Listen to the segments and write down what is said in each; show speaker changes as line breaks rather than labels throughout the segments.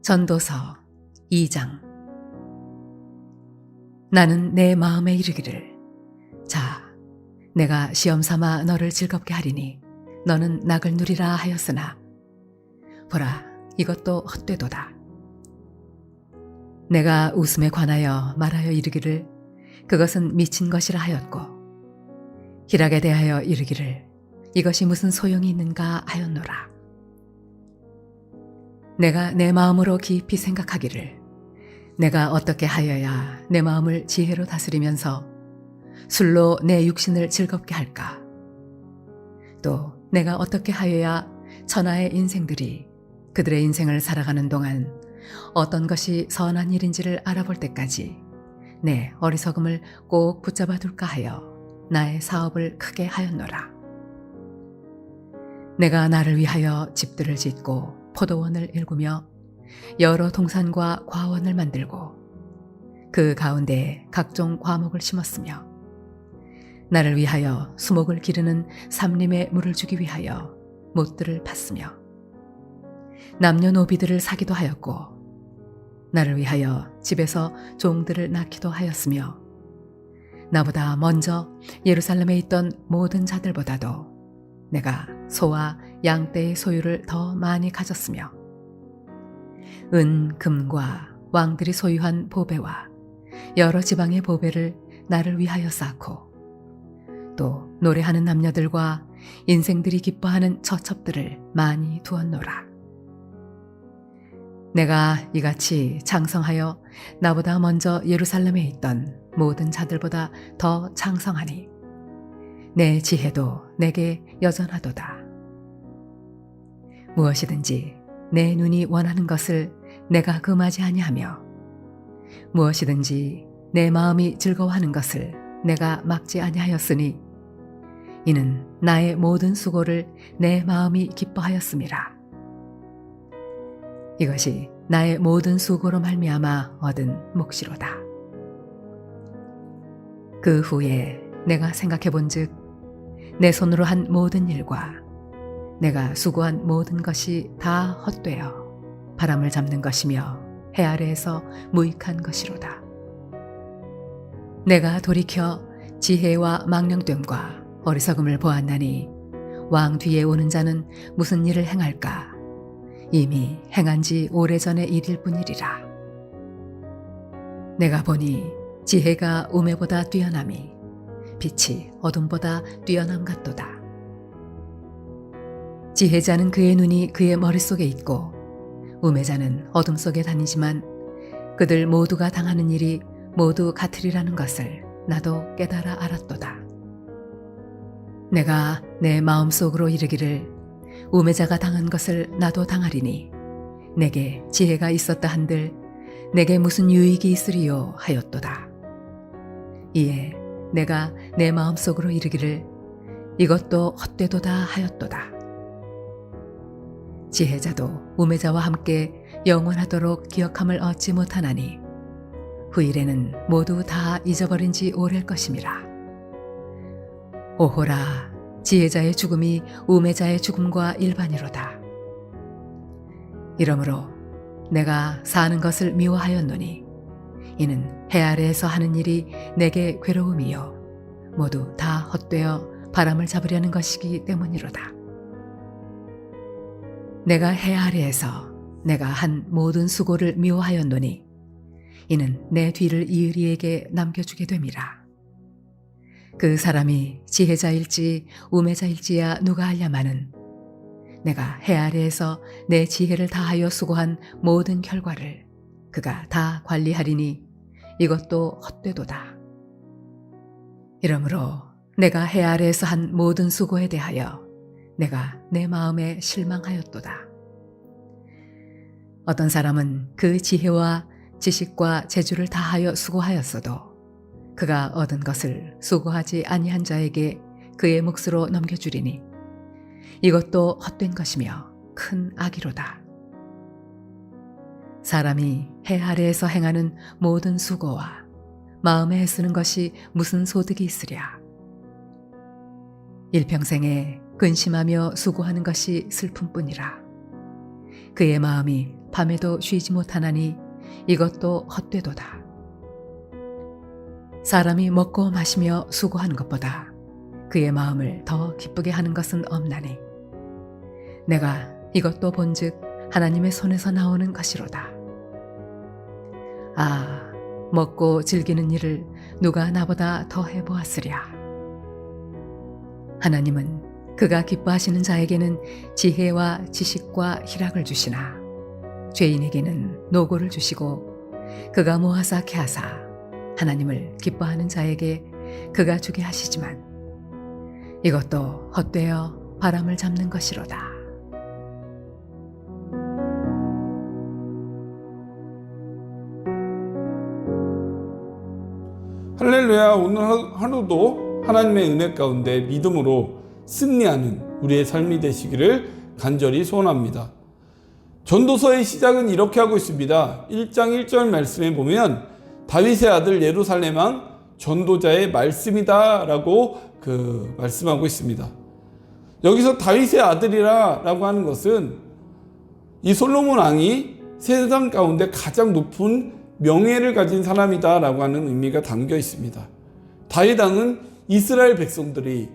전도서 2장. 나는 내 마음에 이르기를, 자, 내가 시험삼아 너를 즐겁게 하리니 너는 낙을 누리라 하였으나 보라, 이것도 헛되도다. 내가 웃음에 관하여 말하여 이르기를, 그것은 미친 것이라 하였고, 희락에 대하여 이르기를, 이것이 무슨 소용이 있는가 하였노라. 내가 내 마음으로 깊이 생각하기를, 내가 어떻게 하여야 내 마음을 지혜로 다스리면서 술로 내 육신을 즐겁게 할까? 또 내가 어떻게 하여야 천하의 인생들이 그들의 인생을 살아가는 동안 어떤 것이 선한 일인지를 알아볼 때까지 내 어리석음을 꼭 붙잡아 둘까 하여 나의 사업을 크게 하였노라. 내가 나를 위하여 집들을 짓고 포도원을 일구며 여러 동산과 과원을 만들고 그 가운데에 각종 과목을 심었으며 나를 위하여 수목을 기르는 삼림에 물을 주기 위하여 못들을 팠으며 남녀노비들을 사기도 하였고 나를 위하여 집에서 종들을 낳기도 하였으며 나보다 먼저 예루살렘에 있던 모든 자들보다도 내가 소와 양떼의 소유를 더 많이 가졌으며 은, 금과 왕들이 소유한 보배와 여러 지방의 보배를 나를 위하여 쌓고 또 노래하는 남녀들과 인생들이 기뻐하는 처첩들을 많이 두었노라. 내가 이같이 장성하여 나보다 먼저 예루살렘에 있던 모든 자들보다 더 장성하니 내 지혜도 내게 여전하도다. 무엇이든지 내 눈이 원하는 것을 내가 금하지 아니하며 무엇이든지 내 마음이 즐거워하는 것을 내가 막지 아니하였으니 이는 나의 모든 수고를 내 마음이 기뻐하였음이라. 이것이 나의 모든 수고로 말미암아 얻은 몫이로다. 그 후에 내가 생각해 본즉 내 손으로 한 모든 일과 내가 수고한 모든 것이 다 헛되어 바람을 잡는 것이며 해 아래에서 무익한 것이로다. 내가 돌이켜 지혜와 망령됨과 어리석음을 보았나니 왕 뒤에 오는 자는 무슨 일을 행할까? 이미 행한 지 오래전의 일일 뿐이리라. 내가 보니 지혜가 우매보다 뛰어남이 빛이 어둠보다 뛰어남 같도다. 지혜자는 그의 눈이 그의 머릿속에 있고 우매자는 어둠 속에 다니지만 그들 모두가 당하는 일이 모두 같으리라는 것을 나도 깨달아 알았도다. 내가 내 마음속으로 이르기를, 우매자가 당한 것을 나도 당하리니 내게 지혜가 있었다 한들 내게 무슨 유익이 있으리요 하였도다. 이에 내가 내 마음속으로 이르기를, 이것도 헛되도다 하였도다. 지혜자도 우매자와 함께 영원하도록 기억함을 얻지 못하나니 후일에는 모두 다 잊어버린 지 오래일 것임이라. 오호라, 지혜자의 죽음이 우매자의 죽음과 일반이로다. 이러므로 내가 사는 것을 미워하였노니 이는 해 아래에서 하는 일이 내게 괴로움이요 모두 다 헛되어 바람을 잡으려는 것이기 때문이로다. 내가 해 아래에서 내가 한 모든 수고를 미워하였노니 이는 내 뒤를 이으리에게 남겨주게 됨이라. 그 사람이 지혜자일지 우매자일지야 누가 알랴마는 내가 해 아래에서 내 지혜를 다하여 수고한 모든 결과를 그가 다 관리하리니 이것도 헛되도다. 이러므로 내가 해 아래에서 한 모든 수고에 대하여 내가 내 마음에 실망하였도다. 어떤 사람은 그 지혜와 지식과 재주를 다하여 수고하였어도 그가 얻은 것을 수고하지 아니한 자에게 그의 몫으로 넘겨주리니 이것도 헛된 것이며 큰 악이로다. 사람이 해 아래에서 행하는 모든 수고와 마음에 애쓰는 것이 무슨 소득이 있으랴. 일평생에 근심하며 수고하는 것이 슬픔뿐이라. 그의 마음이 밤에도 쉬지 못하나니 이것도 헛되도다. 사람이 먹고 마시며 수고하는 것보다 그의 마음을 더 기쁘게 하는 것은 없나니 내가 이것도 본즉 하나님의 손에서 나오는 것이로다. 아, 먹고 즐기는 일을 누가 나보다 더 해보았으랴. 하나님은 그가 기뻐하시는 자에게는 지혜와 지식과 희락을 주시나 죄인에게는 노고를 주시고 그가 모아서 하사 하나님을 기뻐하는 자에게 그가 주게 하시지만 이것도 헛되어 바람을 잡는 것이로다.
할렐루야. 오늘 하루도 하나님의 은혜 가운데 믿음으로 승리하는 우리의 삶이 되시기를 간절히 소원합니다. 전도서의 시작은 이렇게 하고 있습니다. 1장 1절 말씀에 보면 다윗의 아들 예루살렘 왕 전도자의 말씀이다 라고 말씀하고 있습니다. 여기서 다윗의 아들이라고 하는 것은 이 솔로몬 왕이 세상 가운데 가장 높은 명예를 가진 사람이다 라고 하는 의미가 담겨 있습니다. 다윗 왕은 이스라엘 백성들이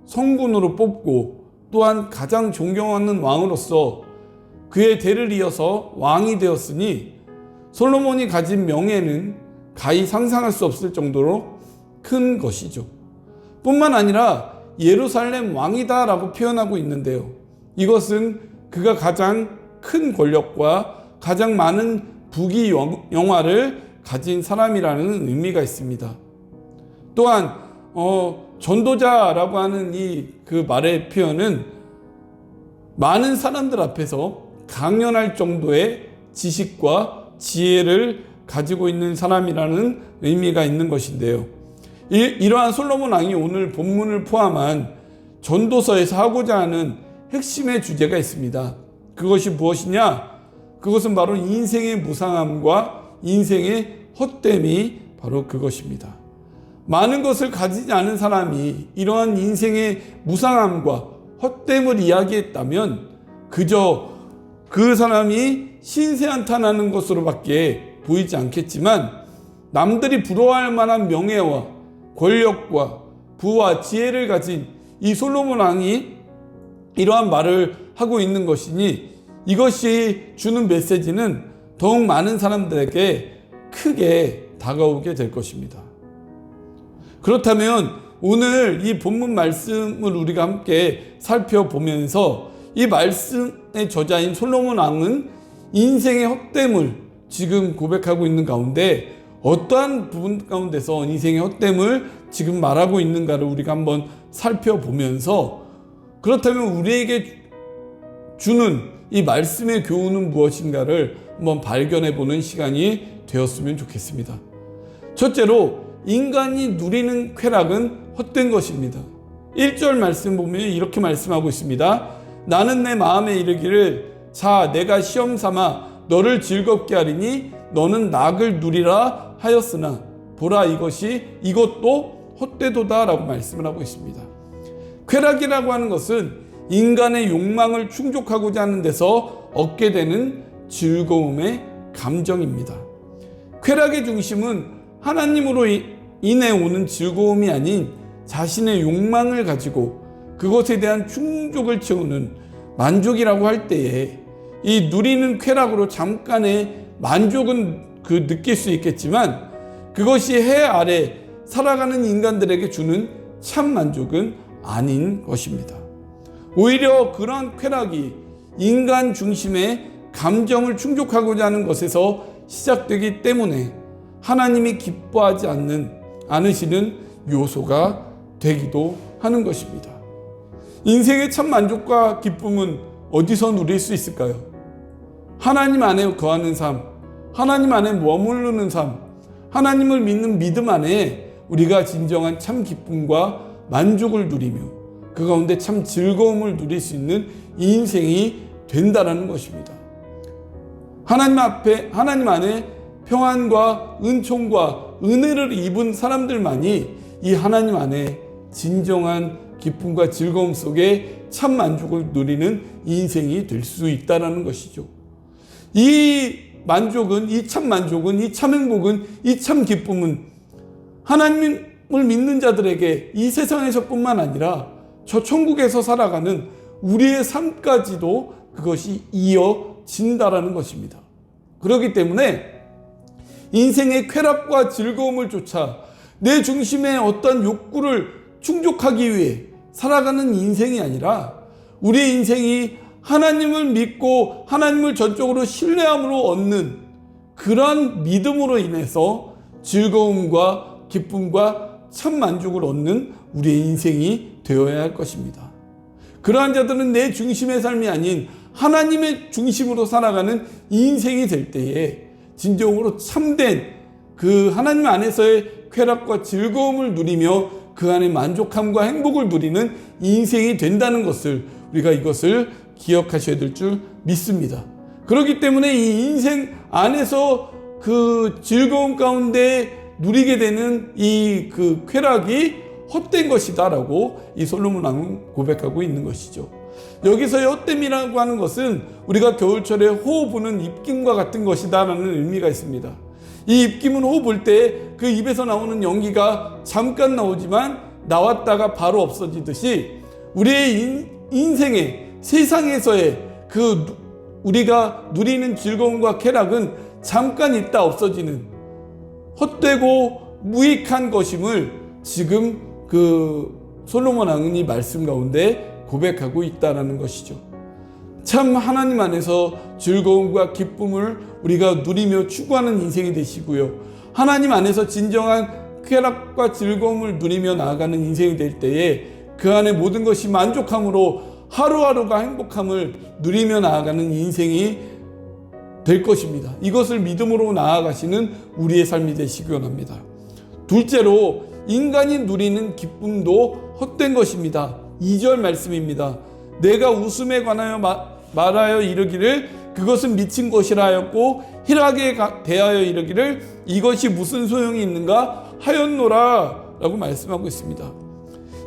성군으로 뽑고 또한 가장 존경하는 왕으로서 그의 대를 이어서 왕이 되었으니 솔로몬이 가진 명예는 가히 상상할 수 없을 정도로 큰 것이죠. 뿐만 아니라 예루살렘 왕이다 라고 표현하고 있는데요. 이것은 그가 가장 큰 권력과 가장 많은 부귀 영화를 가진 사람이라는 의미가 있습니다. 또한 전도자라고 하는 그 말의 표현은 많은 사람들 앞에서 강연할 정도의 지식과 지혜를 가지고 있는 사람이라는 의미가 있는 것인데요. 이러한 솔로몬 왕이 오늘 본문을 포함한 전도서에서 하고자 하는 핵심의 주제가 있습니다. 그것이 무엇이냐? 그것은 바로 인생의 무상함과 인생의 헛됨이 바로 그것입니다. 많은 것을 가지지 않은 사람이 이러한 인생의 무상함과 헛됨을 이야기했다면 그저 그 사람이 신세한탄하는 것으로밖에 보이지 않겠지만 남들이 부러워할 만한 명예와 권력과 부와 지혜를 가진 이 솔로몬 왕이 이러한 말을 하고 있는 것이니 이것이 주는 메시지는 더욱 많은 사람들에게 크게 다가오게 될 것입니다. 그렇다면 오늘 이 본문 말씀을 우리가 함께 살펴보면서 이 말씀의 저자인 솔로몬 왕은 인생의 헛됨을 지금 고백하고 있는 가운데 어떠한 부분 가운데서 인생의 헛됨을 지금 말하고 있는가를 우리가 한번 살펴보면서 그렇다면 우리에게 주는 이 말씀의 교훈은 무엇인가를 한번 발견해보는 시간이 되었으면 좋겠습니다. 첫째로 인간이 누리는 쾌락은 헛된 것입니다. 1절 말씀 보면 이렇게 말씀하고 있습니다. 나는 내 마음에 이르기를 자 내가 시험 삼아 너를 즐겁게 하리니 너는 낙을 누리라 하였으나 보라 이것도 헛되도다 라고 말씀을 하고 있습니다. 쾌락이라고 하는 것은 인간의 욕망을 충족하고자 하는 데서 얻게 되는 즐거움의 감정입니다. 쾌락의 중심은 하나님으로 인해 오는 즐거움이 아닌 자신의 욕망을 가지고 그것에 대한 충족을 채우는 만족이라고 할 때에 이 누리는 쾌락으로 잠깐의 만족은 느낄 수 있겠지만 그것이 해 아래 살아가는 인간들에게 주는 참 만족은 아닌 것입니다. 오히려 그러한 쾌락이 인간 중심의 감정을 충족하고자 하는 것에서 시작되기 때문에 하나님이 기뻐하지 않으시는 요소가 되기도 하는 것입니다. 인생의 참 만족과 기쁨은 어디서 누릴 수 있을까요? 하나님 안에 거하는 삶, 하나님 안에 머무르는 삶, 하나님을 믿는 믿음 안에 우리가 진정한 참 기쁨과 만족을 누리며 그 가운데 참 즐거움을 누릴 수 있는 인생이 된다라는 것입니다. 하나님 안에 평안과 은총과 은혜를 입은 사람들만이 이 하나님 안에 진정한 기쁨과 즐거움 속에 참 만족을 누리는 인생이 될 수 있다는 것이죠. 이 만족은, 이 참 만족은, 이 참 행복은, 이 참 기쁨은 하나님을 믿는 자들에게 이 세상에서뿐만 아니라 저 천국에서 살아가는 우리의 삶까지도 그것이 이어진다라는 것입니다. 그렇기 때문에 인생의 쾌락과 즐거움을 쫓아 내 중심의 어떤 욕구를 충족하기 위해 살아가는 인생이 아니라 우리의 인생이 하나님을 믿고 하나님을 전적으로 신뢰함으로 얻는 그러한 믿음으로 인해서 즐거움과 기쁨과 참 만족을 얻는 우리의 인생이 되어야 할 것입니다. 그러한 자들은 내 중심의 삶이 아닌 하나님의 중심으로 살아가는 인생이 될 때에 진정으로 참된 그 하나님 안에서의 쾌락과 즐거움을 누리며 그 안에 만족함과 행복을 누리는 인생이 된다는 것을 우리가 이것을 기억하셔야 될 줄 믿습니다. 그렇기 때문에 이 인생 안에서 그 즐거움 가운데 누리게 되는 이 그 쾌락이 헛된 것이다라고 이 솔로몬 왕은 고백하고 있는 것이죠. 여기서의 헛됨이라고 하는 것은 우리가 겨울철에 호흡 부는 입김과 같은 것이다라는 의미가 있습니다. 이 입김은 호흡 불 때 그 입에서 나오는 연기가 잠깐 나오지만 나왔다가 바로 없어지듯이 우리의 인생의 세상에서의 그 우리가 누리는 즐거움과 쾌락은 잠깐 있다 없어지는 헛되고 무익한 것임을 지금 그 솔로몬 왕이 말씀 가운데 고백하고 있다라는 것이죠. 참 하나님 안에서 즐거움과 기쁨을 우리가 누리며 추구하는 인생이 되시고요. 하나님 안에서 진정한 쾌락과 즐거움을 누리며 나아가는 인생이 될 때에 그 안에 모든 것이 만족함으로 하루하루가 행복함을 누리며 나아가는 인생이 될 것입니다. 이것을 믿음으로 나아가시는 우리의 삶이 되시기 원합니다. 둘째로 인간이 누리는 기쁨도 헛된 것입니다. 2절 말씀입니다. 내가 웃음에 관하여 말하여 이르기를 그것은 미친 것이라 하였고 희락에 대하여 이르기를 이것이 무슨 소용이 있는가 하였노라 라고 말씀하고 있습니다.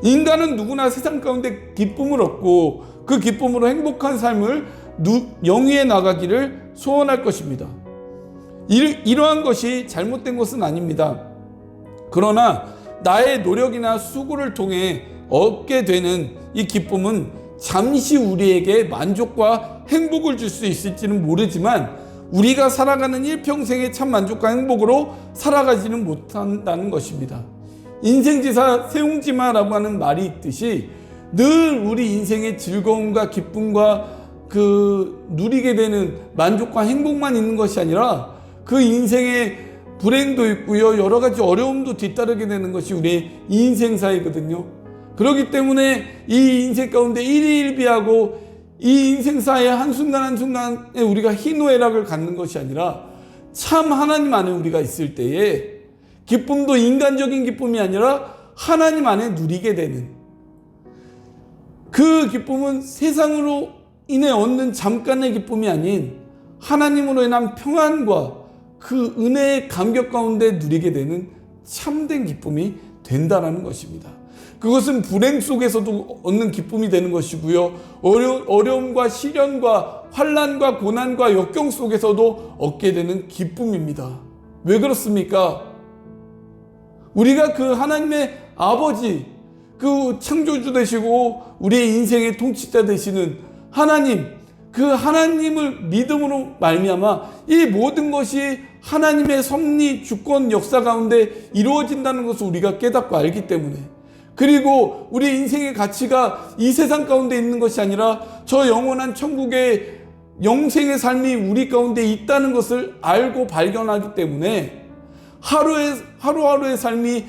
인간은 누구나 세상 가운데 기쁨을 얻고 그 기쁨으로 행복한 삶을 영위해 나가기를 소원할 것입니다. 이러한 것이 잘못된 것은 아닙니다. 그러나 나의 노력이나 수고를 통해 얻게 되는 이 기쁨은 잠시 우리에게 만족과 행복을 줄 수 있을지는 모르지만 우리가 살아가는 일평생의 참 만족과 행복으로 살아가지는 못한다는 것입니다. 인생지사 세웅지마라고 하는 말이 있듯이 늘 우리 인생의 즐거움과 기쁨과 그 누리게 되는 만족과 행복만 있는 것이 아니라 그 인생에 불행도 있고요, 여러 가지 어려움도 뒤따르게 되는 것이 우리의 인생사이거든요. 그렇기 때문에 이 인생 가운데 일희일비하고 이 인생사의 한순간 한순간에 우리가 희노애락을 갖는 것이 아니라 참 하나님 안에 우리가 있을 때에 기쁨도 인간적인 기쁨이 아니라 하나님 안에 누리게 되는 그 기쁨은 세상으로 인해 얻는 잠깐의 기쁨이 아닌 하나님으로 인한 평안과 그 은혜의 감격 가운데 누리게 되는 참된 기쁨이 된다는 것입니다. 그것은 불행 속에서도 얻는 기쁨이 되는 것이고요. 어려움과 시련과 환난과 고난과 역경 속에서도 얻게 되는 기쁨입니다. 왜 그렇습니까? 우리가 그 하나님의 아버지, 그 창조주 되시고 우리의 인생의 통치자 되시는 하나님, 그 하나님을 믿음으로 말미암아 이 모든 것이 하나님의 섭리, 주권, 역사 가운데 이루어진다는 것을 우리가 깨닫고 알기 때문에, 그리고 우리 인생의 가치가 이 세상 가운데 있는 것이 아니라 저 영원한 천국의 영생의 삶이 우리 가운데 있다는 것을 알고 발견하기 때문에 하루하루의 삶이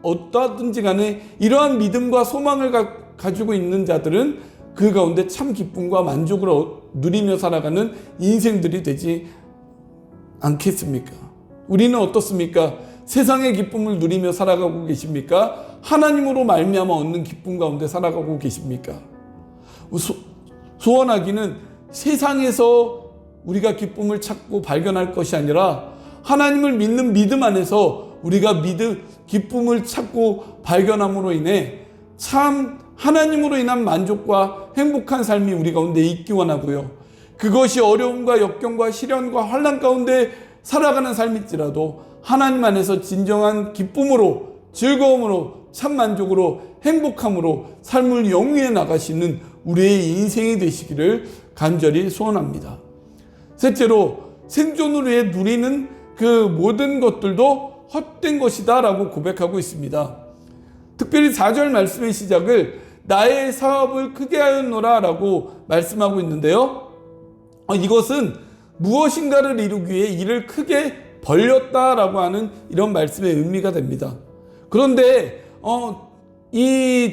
어떠하든지 간에 이러한 믿음과 소망을 가지고 있는 자들은 그 가운데 참 기쁨과 만족을 누리며 살아가는 인생들이 되지 않겠습니까? 우리는 어떻습니까? 세상의 기쁨을 누리며 살아가고 계십니까? 하나님으로 말미암아 얻는 기쁨 가운데 살아가고 계십니까? 소원하기는 세상에서 우리가 기쁨을 찾고 발견할 것이 아니라 하나님을 믿는 믿음 안에서 우리가 기쁨을 찾고 발견함으로 인해 참 하나님으로 인한 만족과 행복한 삶이 우리 가운데 있기 원하고요. 그것이 어려움과 역경과 시련과 환난 가운데 살아가는 삶일지라도 하나님 안에서 진정한 기쁨으로, 즐거움으로, 참 만족으로, 행복함으로 삶을 영위해 나가시는 우리의 인생이 되시기를 간절히 소원합니다. 셋째로, 생존을 위해 누리는 그 모든 것들도 헛된 것이다 라고 고백하고 있습니다. 특별히 4절 말씀의 시작을 나의 사업을 크게 하였노라 라고 말씀하고 있는데요. 이것은 무엇인가를 이루기 위해 일을 크게 벌렸다라고 하는 이런 말씀의 의미가 됩니다. 그런데 이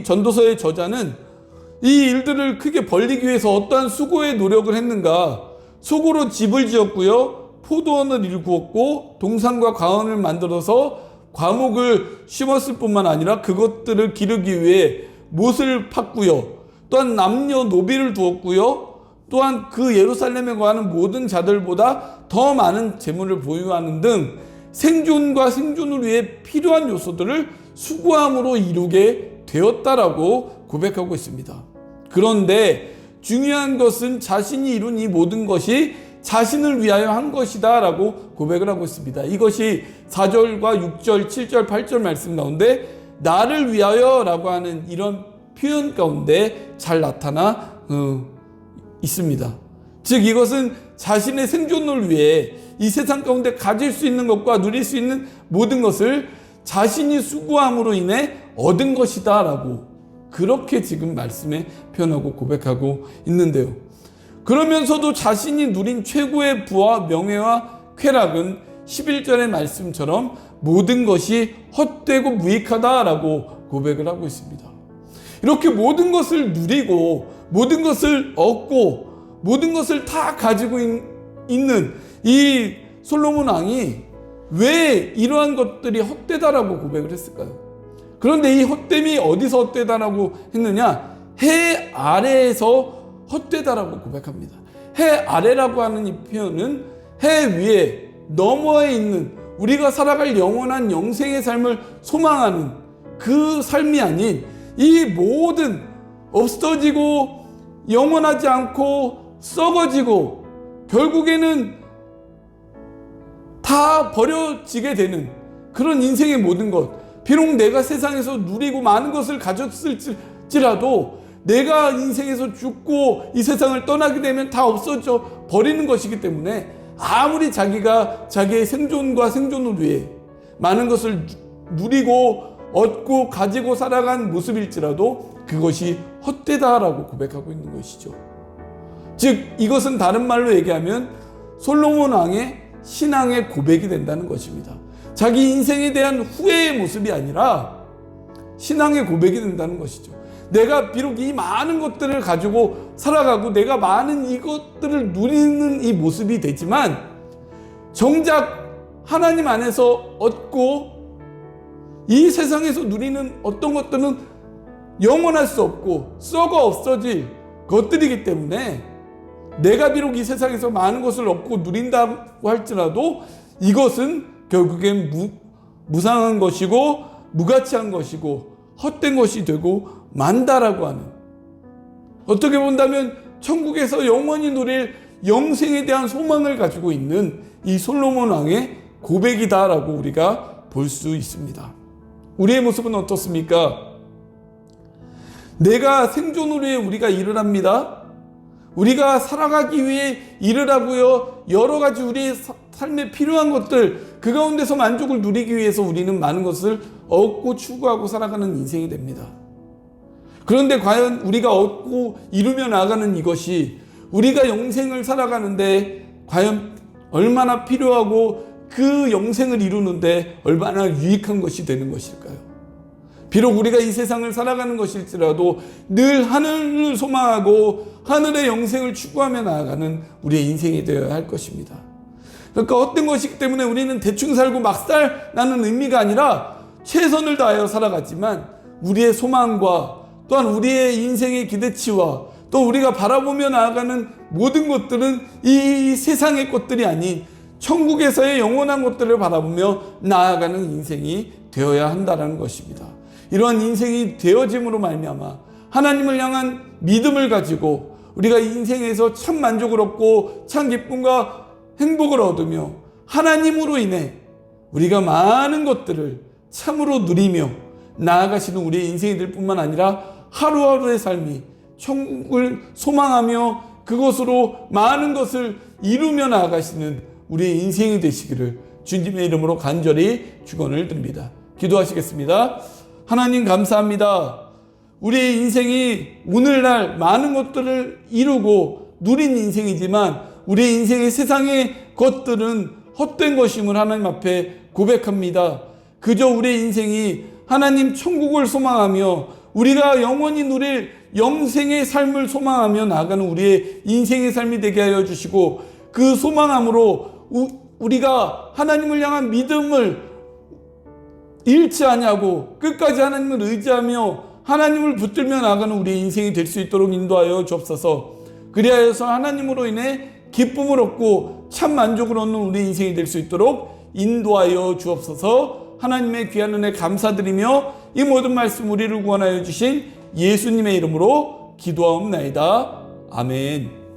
전도서의 저자는 이 일들을 크게 벌리기 위해서 어떠한 수고의 노력을 했는가? 속으로 집을 지었고요, 포도원을 일구었고, 동산과 과원을 만들어서 과목을 심었을 뿐만 아니라 그것들을 기르기 위해 못을 팠고요, 또한 남녀 노비를 두었고요, 또한 그 예루살렘에 거하는 모든 자들보다 더 많은 재물을 보유하는 등 생존과 생존을 위해 필요한 요소들을 수고함으로 이루게 되었다라고 고백하고 있습니다. 그런데 중요한 것은 자신이 이룬 이 모든 것이 자신을 위하여 한 것이다 라고 고백을 하고 있습니다. 이것이 4절과 6절, 7절, 8절 말씀 가운데 나를 위하여 라고 하는 이런 표현 가운데 잘 나타나 있습니다. 즉 이것은 자신의 생존을 위해 이 세상 가운데 가질 수 있는 것과 누릴 수 있는 모든 것을 자신이 수고함으로 인해 얻은 것이다 라고 그렇게 지금 말씀에 표현하고 고백하고 있는데요. 그러면서도 자신이 누린 최고의 부와 명예와 쾌락은 11절의 말씀처럼 모든 것이 헛되고 무익하다라고 고백을 하고 있습니다. 이렇게 모든 것을 누리고 모든 것을 얻고 모든 것을 다 가지고 있는 이 솔로몬 왕이 왜 이러한 것들이 헛되다라고 고백을 했을까요? 그런데 이 헛됨이 어디서 헛되다라고 했느냐? 해 아래에서 헛되다라고 고백합니다. 해 아래라고 하는 이 표현은 해 위에 너머에 있는 우리가 살아갈 영원한 영생의 삶을 소망하는 그 삶이 아닌 이 모든 없어지고 영원하지 않고 썩어지고 결국에는 다 버려지게 되는 그런 인생의 모든 것, 비록 내가 세상에서 누리고 많은 것을 가졌을지라도 내가 인생에서 죽고 이 세상을 떠나게 되면 다 없어져 버리는 것이기 때문에 아무리 자기가 자기의 생존과 생존을 위해 많은 것을 누리고 얻고 가지고 살아간 모습일지라도 그것이 헛되다라고 고백하고 있는 것이죠. 즉 이것은 다른 말로 얘기하면 솔로몬 왕의 신앙의 고백이 된다는 것입니다. 자기 인생에 대한 후회의 모습이 아니라 신앙의 고백이 된다는 것이죠. 내가 비록 이 많은 것들을 가지고 살아가고 내가 많은 이것들을 누리는 이 모습이 되지만 정작 하나님 안에서 얻고 이 세상에서 누리는 어떤 것들은 영원할 수 없고 썩어 없어질 것들이기 때문에 내가 비록 이 세상에서 많은 것을 얻고 누린다고 할지라도 이것은 결국엔 무상한 것이고 무가치한 것이고 헛된 것이 되고 만다라고 하는, 어떻게 본다면 천국에서 영원히 누릴 영생에 대한 소망을 가지고 있는 이 솔로몬 왕의 고백이다라고 우리가 볼 수 있습니다. 우리의 모습은 어떻습니까? 내가 생존을 위해 우리가 일을 합니다. 우리가 살아가기 위해 일을 하고요. 여러 가지 우리의 삶에 필요한 것들, 그 가운데서 만족을 누리기 위해서 우리는 많은 것을 얻고 추구하고 살아가는 인생이 됩니다. 그런데 과연 우리가 얻고 이루며 나가는 이것이 우리가 영생을 살아가는데 과연 얼마나 필요하고 그 영생을 이루는데 얼마나 유익한 것이 되는 것일까요? 비록 우리가 이 세상을 살아가는 것일지라도 늘 하늘을 소망하고 하늘의 영생을 추구하며 나아가는 우리의 인생이 되어야 할 것입니다. 그러니까 헛된 것이기 때문에 우리는 대충 살고 막 살라는 의미가 아니라 최선을 다하여 살아가지만 우리의 소망과 또한 우리의 인생의 기대치와 또 우리가 바라보며 나아가는 모든 것들은 이 세상의 것들이 아닌 천국에서의 영원한 것들을 바라보며 나아가는 인생이 되어야 한다는 것입니다. 이러한 인생이 되어짐으로 말미암아 하나님을 향한 믿음을 가지고 우리가 인생에서 참 만족을 얻고 참 기쁨과 행복을 얻으며 하나님으로 인해 우리가 많은 것들을 참으로 누리며 나아가시는 우리의 인생이 될 뿐만 아니라 하루하루의 삶이 천국을 소망하며 그것으로 많은 것을 이루며 나아가시는 우리의 인생이 되시기를 주님의 이름으로 간절히 축원을 드립니다. 기도하시겠습니다. 하나님 감사합니다. 우리의 인생이 오늘날 많은 것들을 이루고 누린 인생이지만 우리의 인생의 세상의 것들은 헛된 것임을 하나님 앞에 고백합니다. 그저 우리의 인생이 하나님 천국을 소망하며 우리가 영원히 누릴 영생의 삶을 소망하며 나아가는 우리의 인생의 삶이 되게 하여 주시고 그 소망함으로 우리가 하나님을 향한 믿음을 잃지 아니하고 끝까지 하나님을 의지하며 하나님을 붙들며 나아가는 우리의 인생이 될 수 있도록 인도하여 주옵소서. 그리하여서 하나님으로 인해 기쁨을 얻고 참 만족을 얻는 우리의 인생이 될 수 있도록 인도하여 주옵소서. 하나님의 귀한 은혜 감사드리며 이 모든 말씀 우리를 구원하여 주신 예수님의 이름으로 기도하옵나이다. 아멘.